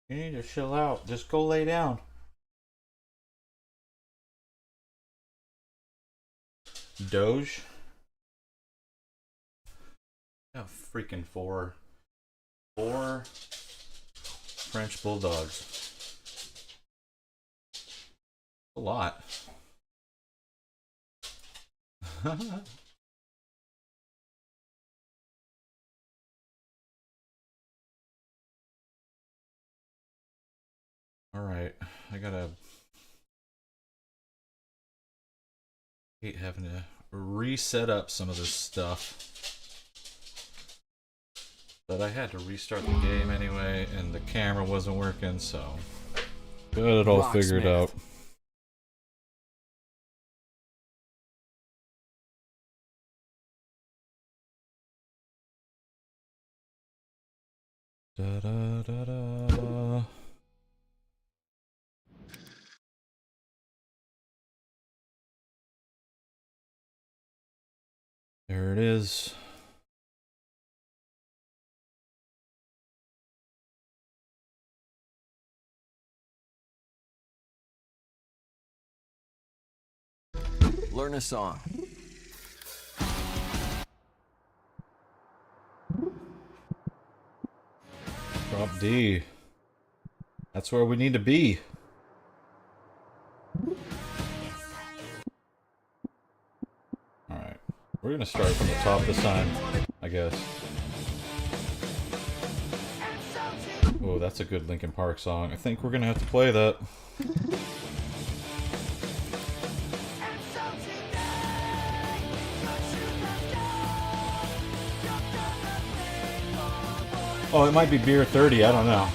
You need to chill out. Just go lay down. Doge. Yeah, freaking four French bulldogs. A lot. All right, I gotta hate having to reset up some of this stuff. But I had to restart the game anyway, and the camera wasn't working, so got it all figured out. Da da da da. There it is. Learn a song. Drop D. That's where we need to be. Alright. We're gonna start from the top this time, I guess. Oh, that's a good Linkin Park song. I think we're gonna have to play that. Oh, it might be Beer 30, I don't know.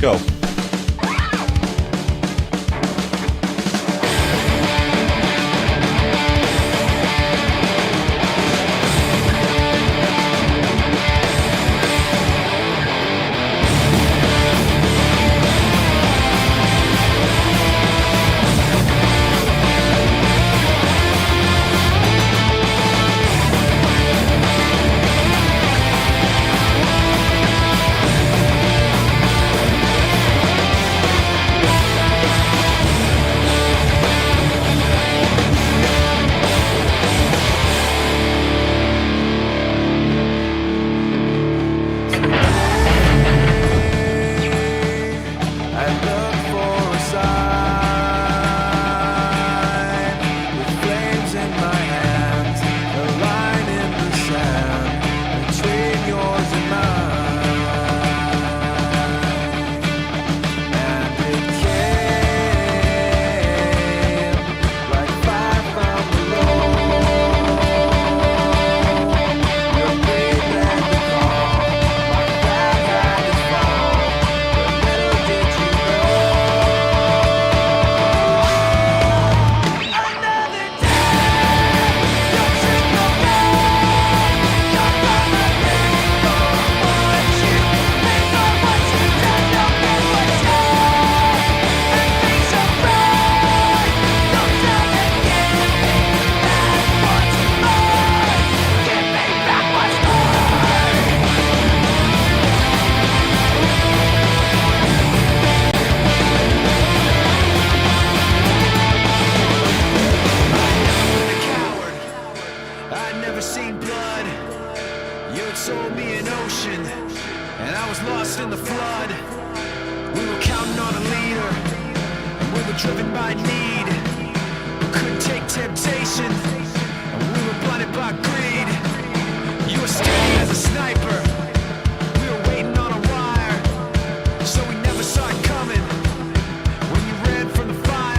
Go. driven by need. We couldn't take temptation, and we were blinded by greed. You were steady as a sniper. We were waiting on a wire, so we never saw it coming. When you ran from the fire,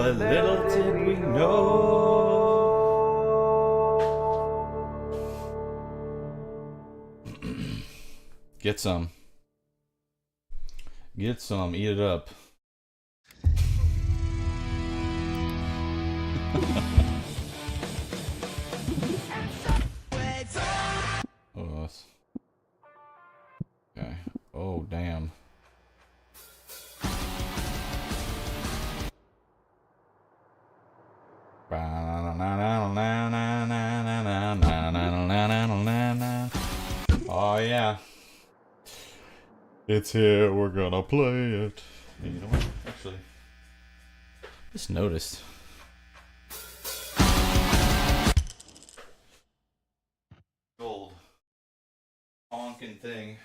but little did we know. Get some. Get some. Eat it up. Oh, that's... Okay. Oh, damn. Oh, yeah. It's here. We're gonna play it. Hey, you know what? Actually, just noticed. Gold. Honking thing.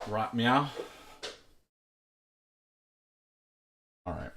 Right, meow. All right.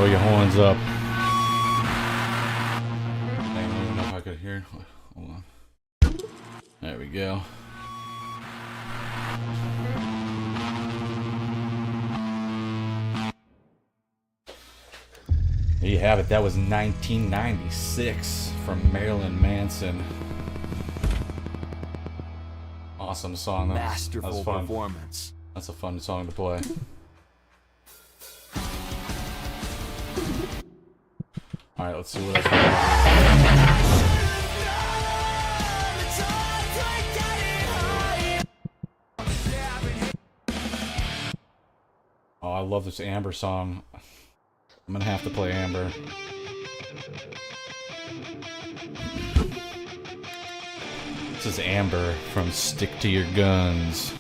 your horns up. I don't even know if I could hear. Hold on. There we go. There you have it. That was 1996 from Marilyn Manson. Awesome song. Masterful fun. performance. That's a fun song to play. Alright, let's see what else we got. Oh, I love this Amber song. I'm gonna have to play Amber. This is Amber from Stick to Your Guns.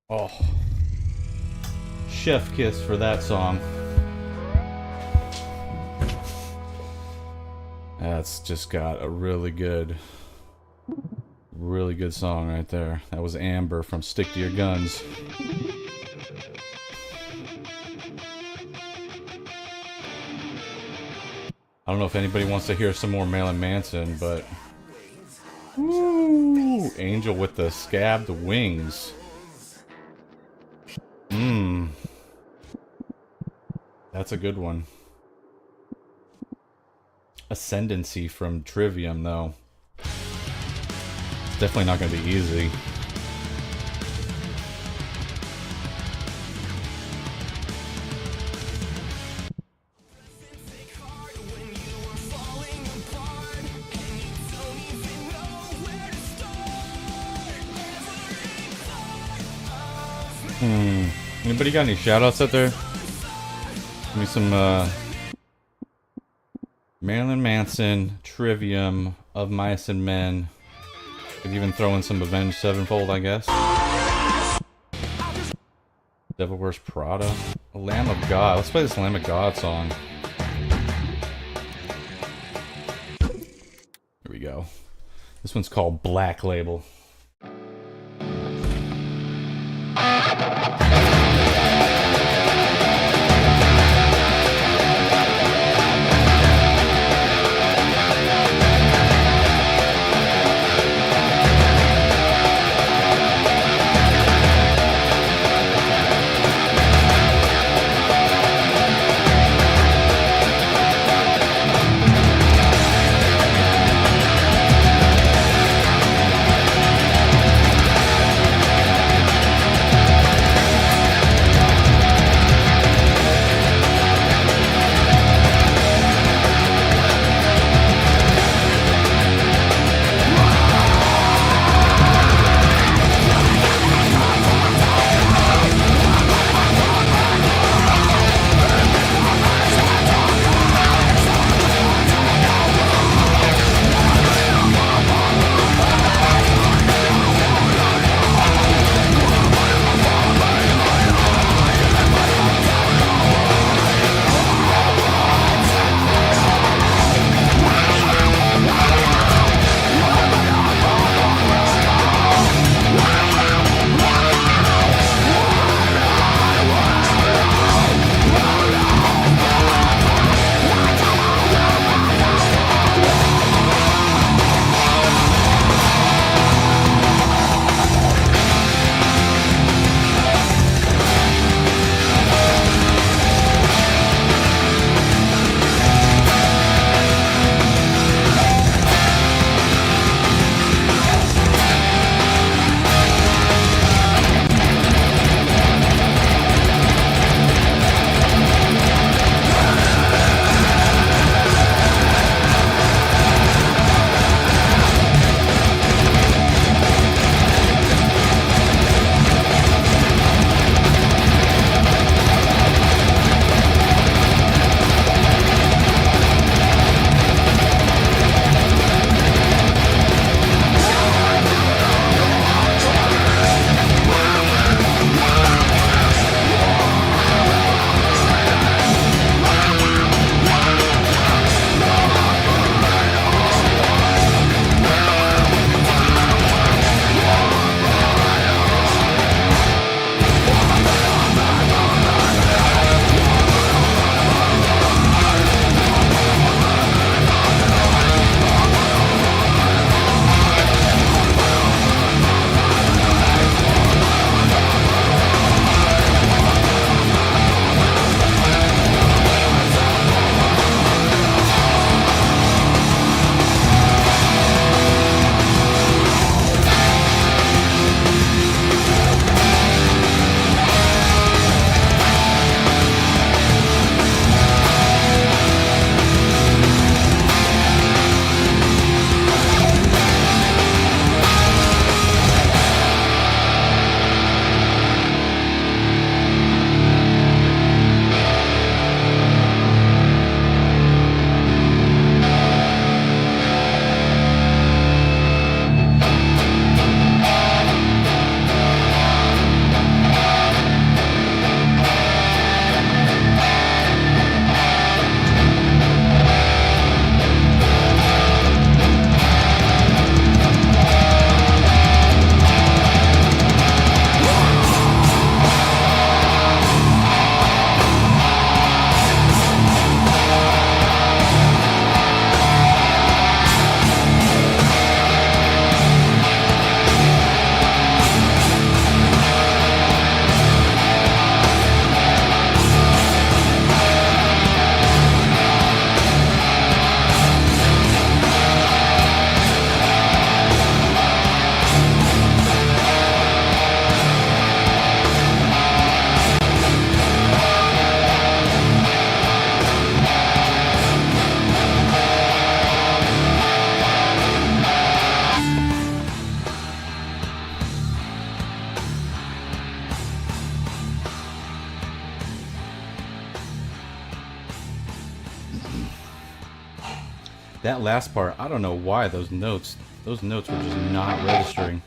Oh. Chef kiss for that song. That's just got a really good song right there. That was Amber from Stick to Your Guns. I don't know if anybody wants to hear some more Marilyn Manson, but... Ooh, Angel with the scabbed wings. Mmm. That's a good one. Ascendancy from Trivium, though. It's definitely not going to be easy. Anybody got any shoutouts out there? Give me some Marilyn Manson, Trivium, Of Mice and Men. Could even throw in some Avenged Sevenfold, I guess. Devil Wears Prada. Lamb of God. Let's play this Lamb of God song. Here we go. This one's called Black Label. That last part, I don't know why those notes were just not registering.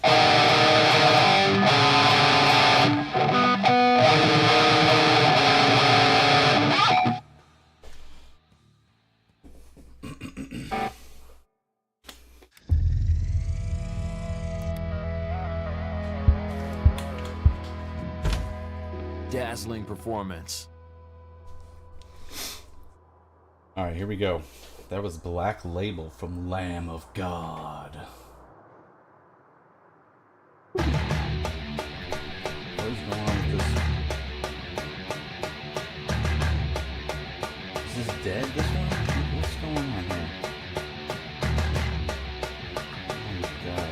Dazzling performance. All right, here we go. That was Black Label from Lamb of God. What is going on with this? Is this dead, this one? What's going on here? Oh my God.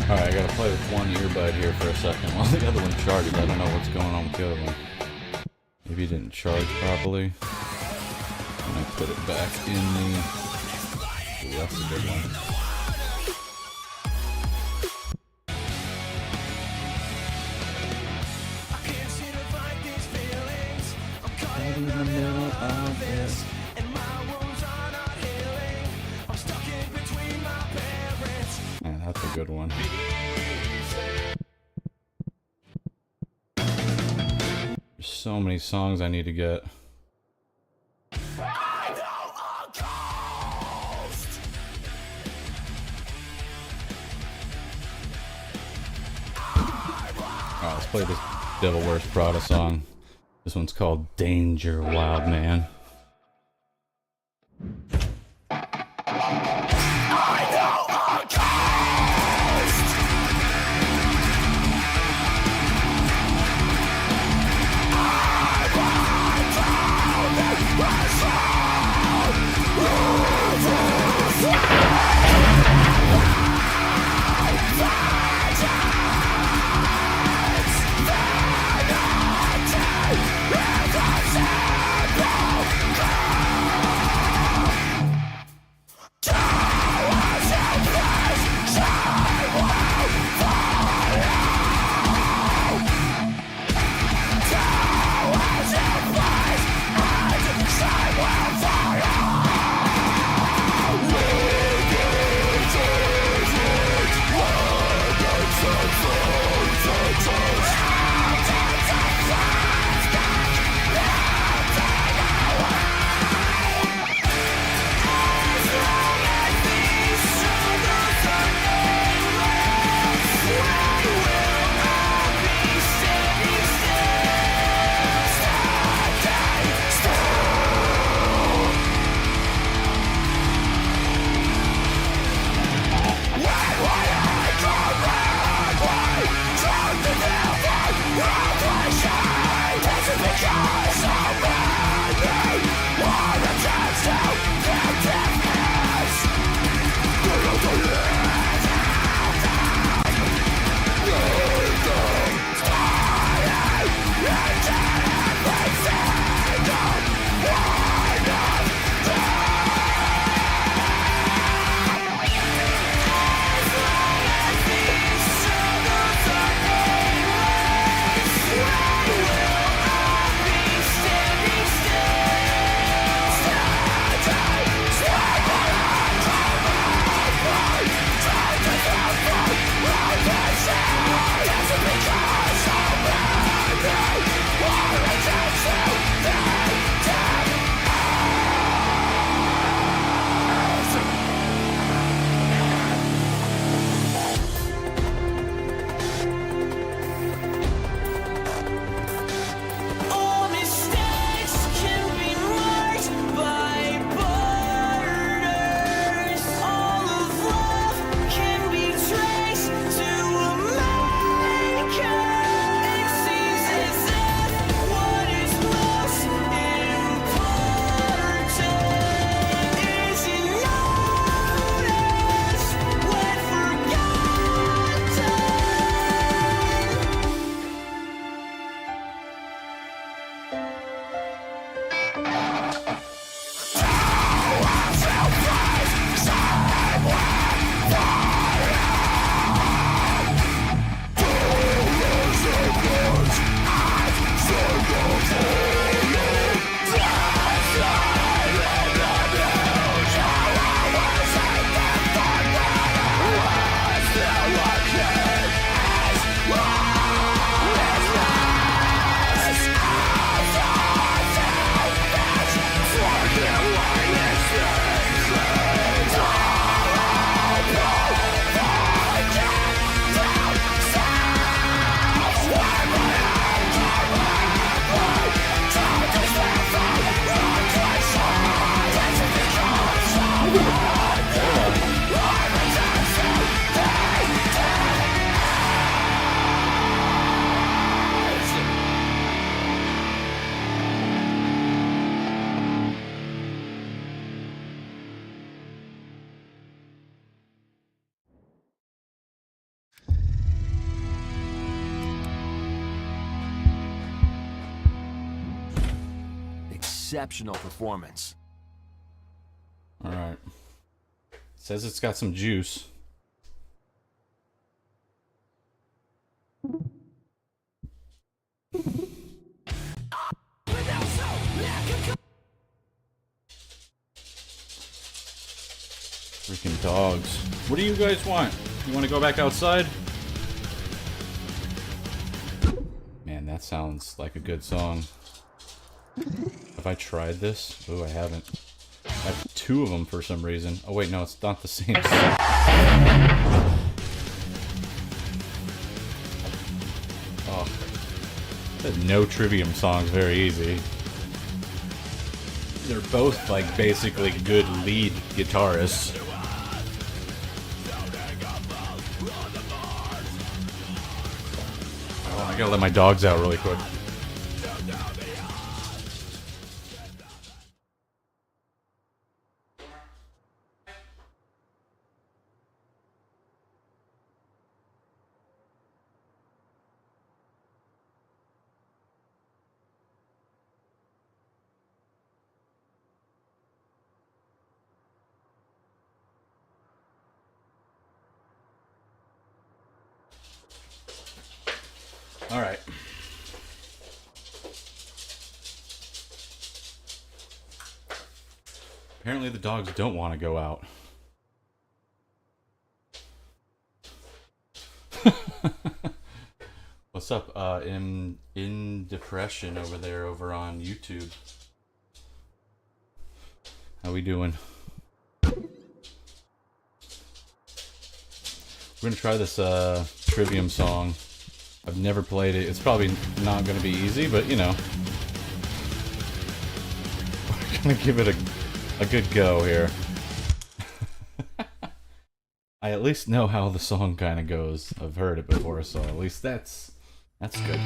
Alright, I gotta play with one earbud here for a second while the other one charges. I don't know what's going on with the other one. Maybe it didn't charge properly. And I put it back in the... Ooh, that's a good one. Right in the middle of this. Man, that's a good one. There's so many songs I need to get. Alright, let's play this Devil Wears Prada song. This one's called Danger, Wild Man. exceptional performance. Alright. Says it's got some juice. Freaking dogs. What do you guys want? You want to go back outside? Man, that sounds like a good song. Have I tried this? Oh, I haven't. I have 2 of them for some reason. Oh wait, no, it's not the same song. Oh. That no Trivium song's very easy. They're both like basically good lead guitarists. Oh, I gotta let my dogs out really quick. All right. Apparently the dogs don't want to go out. What's up, in depression over there over on YouTube? How we doing? We're gonna try this Trivium song. I've never played it. It's probably not going to be easy, but you know. We're going to give it a good go here. I at least know how the song kind of goes. I've heard it before, so at least that's good.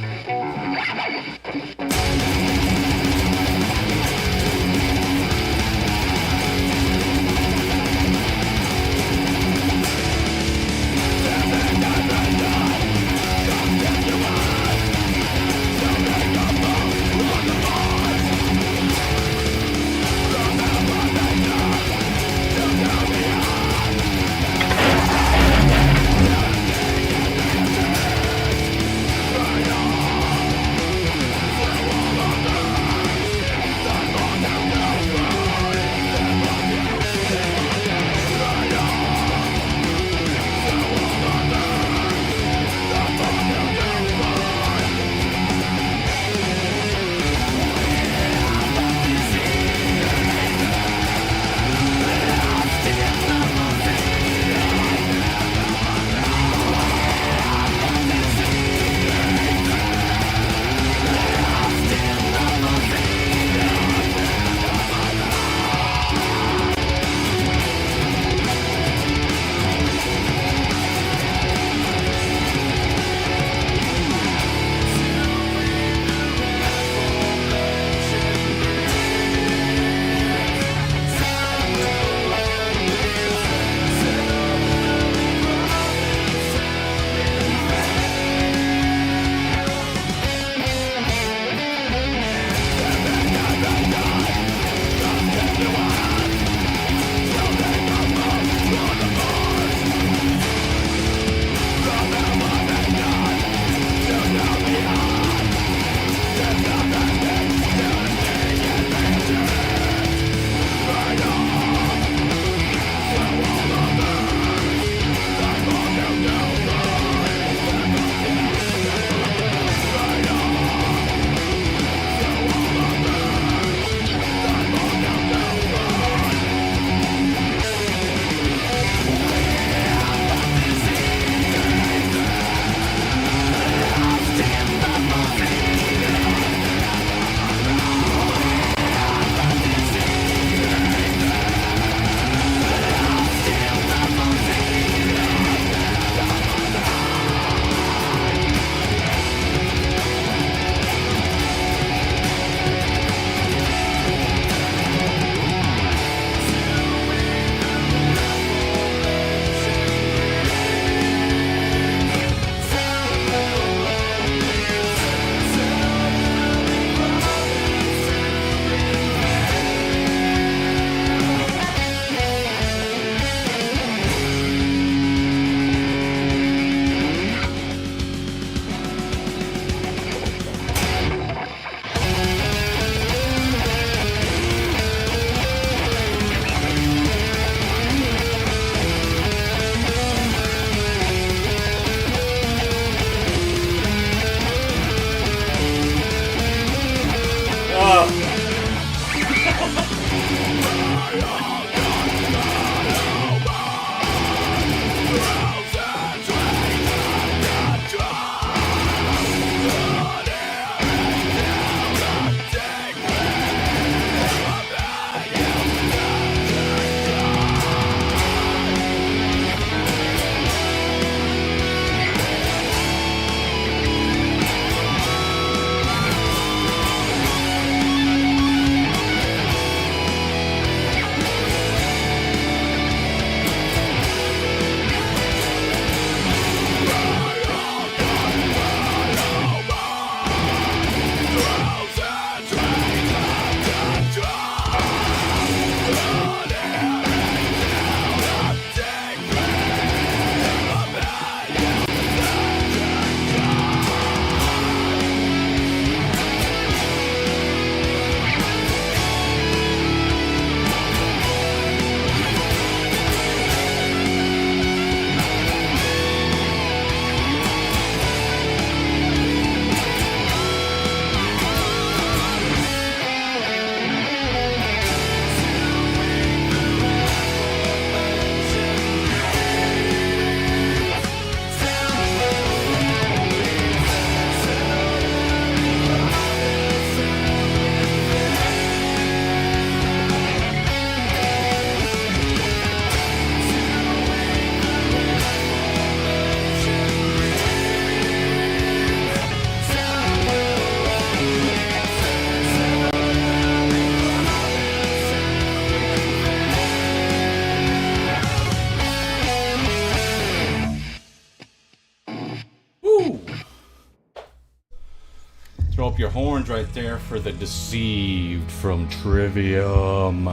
Throw up your horns right there for the Deceived from Trivium.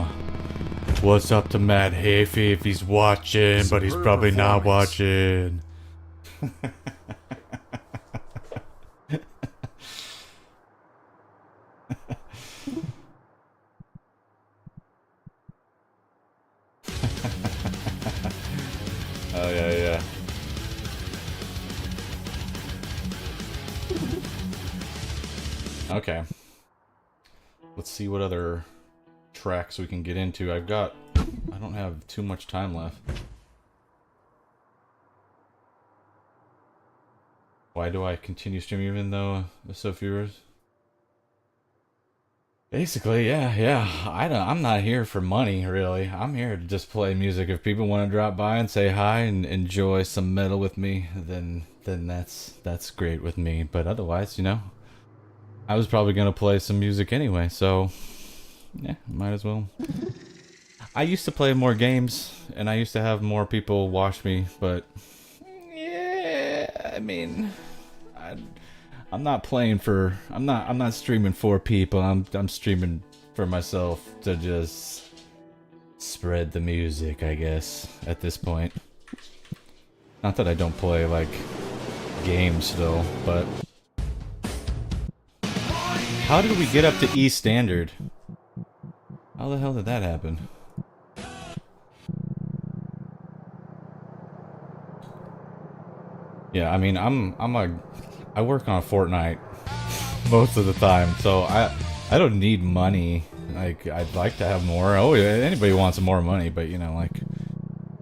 What's up to Matt Hafey if he's watching, but he's probably not watching. Oh, yeah. Okay. Let's see what other tracks we can get into. I don't have too much time left. Why do I continue streaming even though there's so few viewers? Basically, yeah. I'm not here for money, really. I'm here to just play music. If people want to drop by and say hi and enjoy some metal with me, then that's great with me. But otherwise, you know, I was probably gonna play some music anyway, so yeah, might as well. I used to play more games, and I used to have more people watch me, but yeah, I mean, I'm not playing for. I'm not streaming for people. I'm streaming for myself to just spread the music, I guess. At this point, not that I don't play like games still, but how did we get up to E standard? How the hell did that happen? Yeah, I mean, I work on Fortnite most of the time, so I don't need money. Like, I'd like to have more. Oh, yeah, anybody wants more money, but you know, like,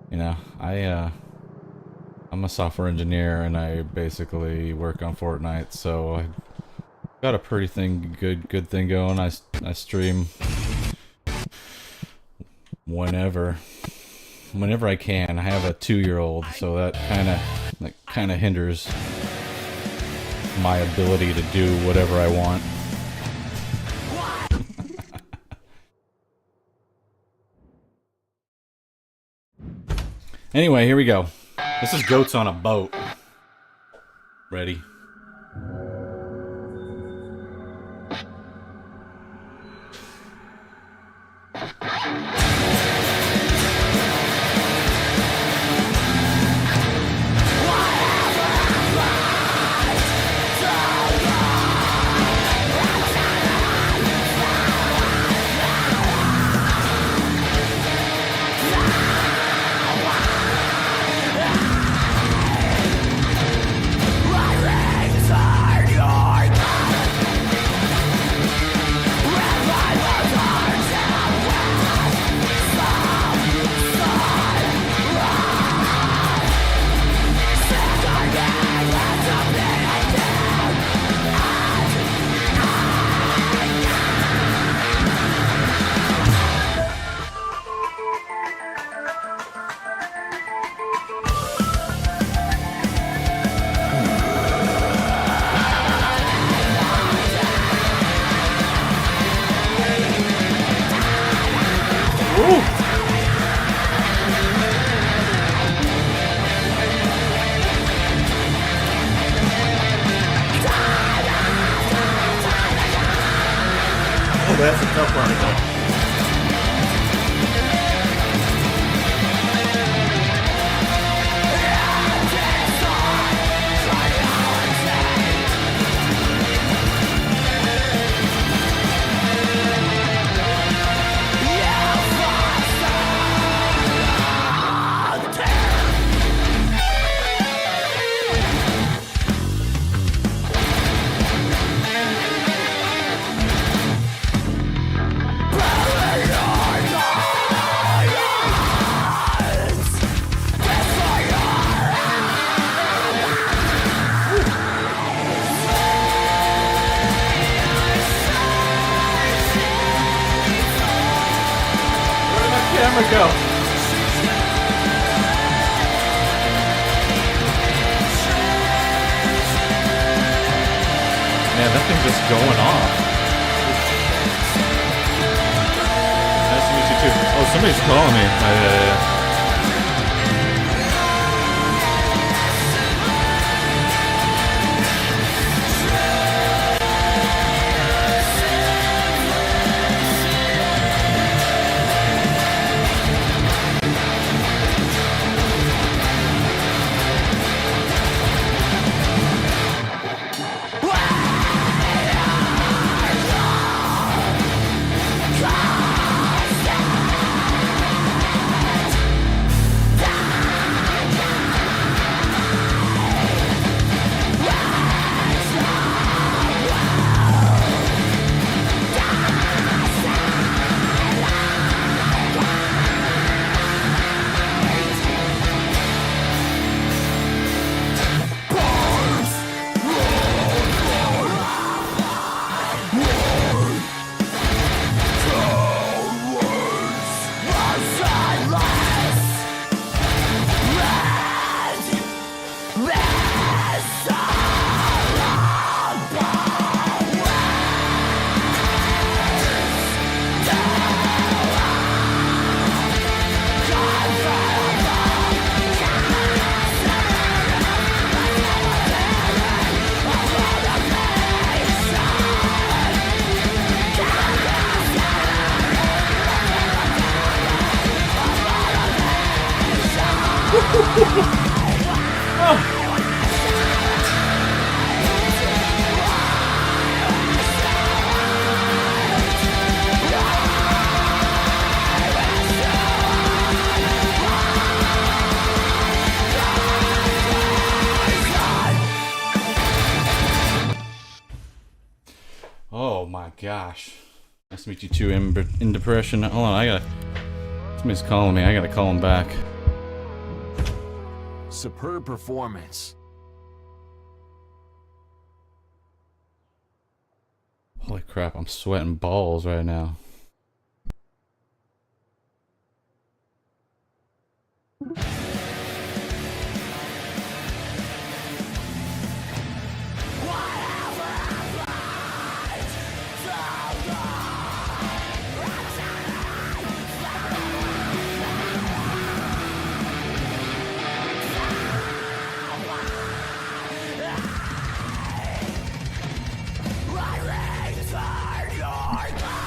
you know, I'm a software engineer and I basically work on Fortnite, so I got a pretty good thing going. I stream whenever I can. I have a 2-year-old, so that kind of hinders my ability to do whatever I want. Anyway, here we go. This is Goats on a Boat. Ready? That's a tough one to go. Camera go. Man, that thing's just going off. Nice to meet you too. Oh, somebody's calling me. Yeah. Oh my gosh. Nice to meet you too, in depression. Hold on, somebody's calling me. I gotta call him back. Superb performance. Holy crap, I'm sweating balls right now.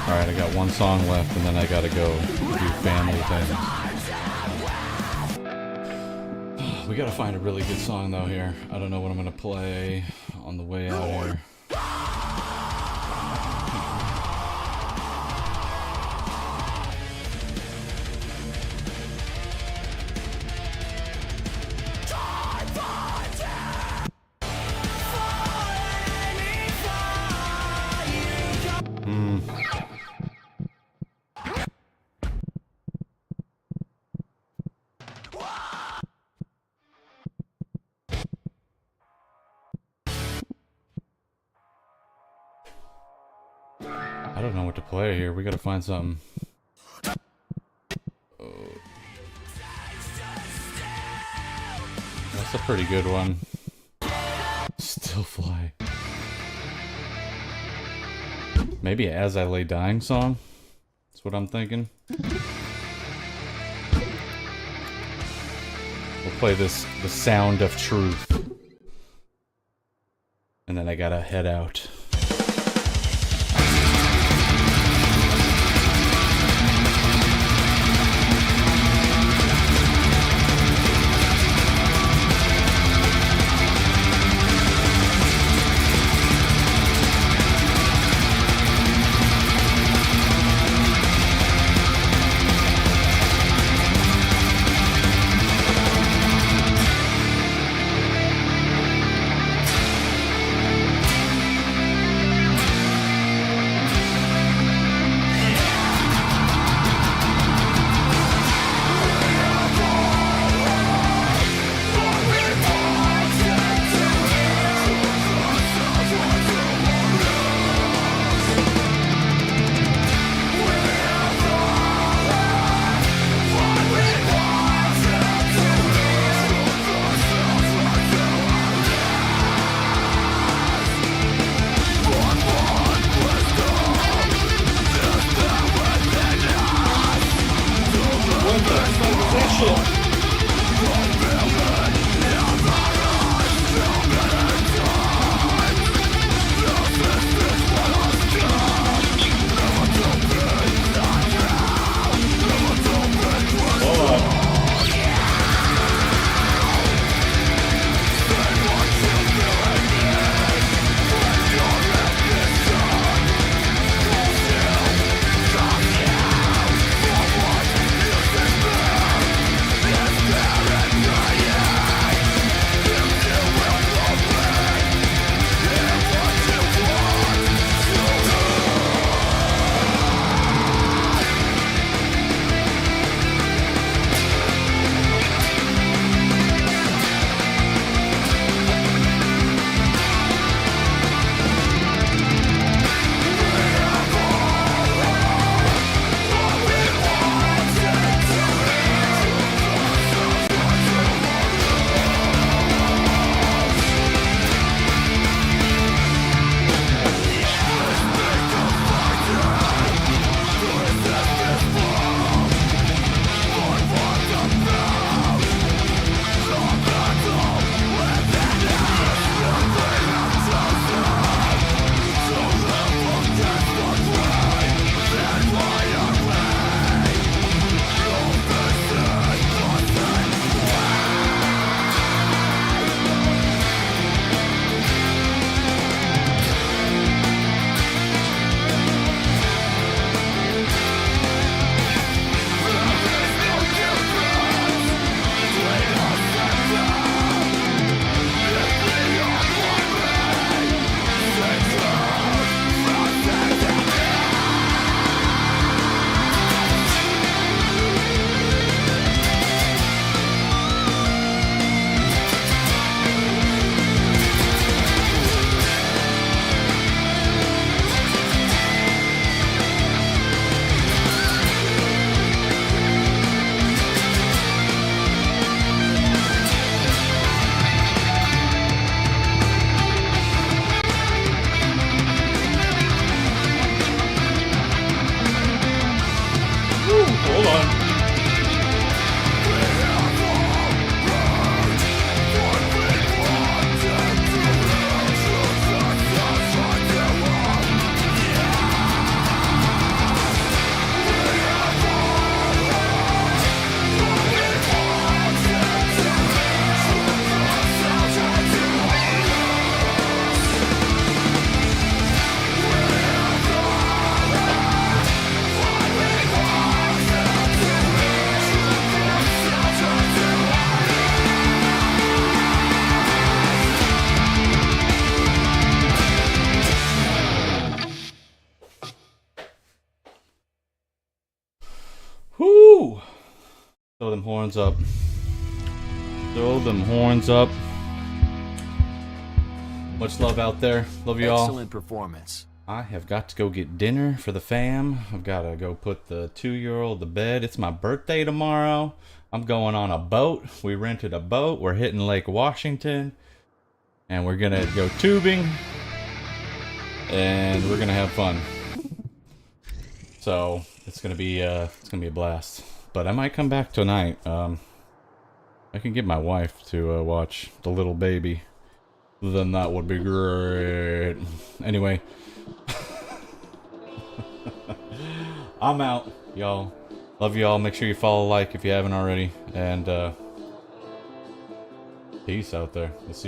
Alright, I got one song left and then I gotta go do family things. We gotta find a really good song though here. I don't know what I'm gonna play on the way out here. I don't know what to play here. We gotta find something. Oh. That's a pretty good one. Still Fly. Maybe a As I Lay Dying song? That's what I'm thinking. We'll play this, The Sound of Truth. And then I gotta head out. Throw them horns up. Throw them horns up. Much love out there. Love you all. Excellent performance. I have got to go get dinner for the fam. I've got to go put the 2-year-old to bed. It's my birthday tomorrow. I'm going on a boat. We rented a boat. We're hitting Lake Washington. And we're going to go tubing. And we're going to have fun. So, it's going to be a blast. But I might come back tonight. I can get my wife to watch the little baby. Then that would be great. Anyway. I'm out, y'all. Love y'all. Make sure you follow, like if you haven't already. And peace out there. We'll see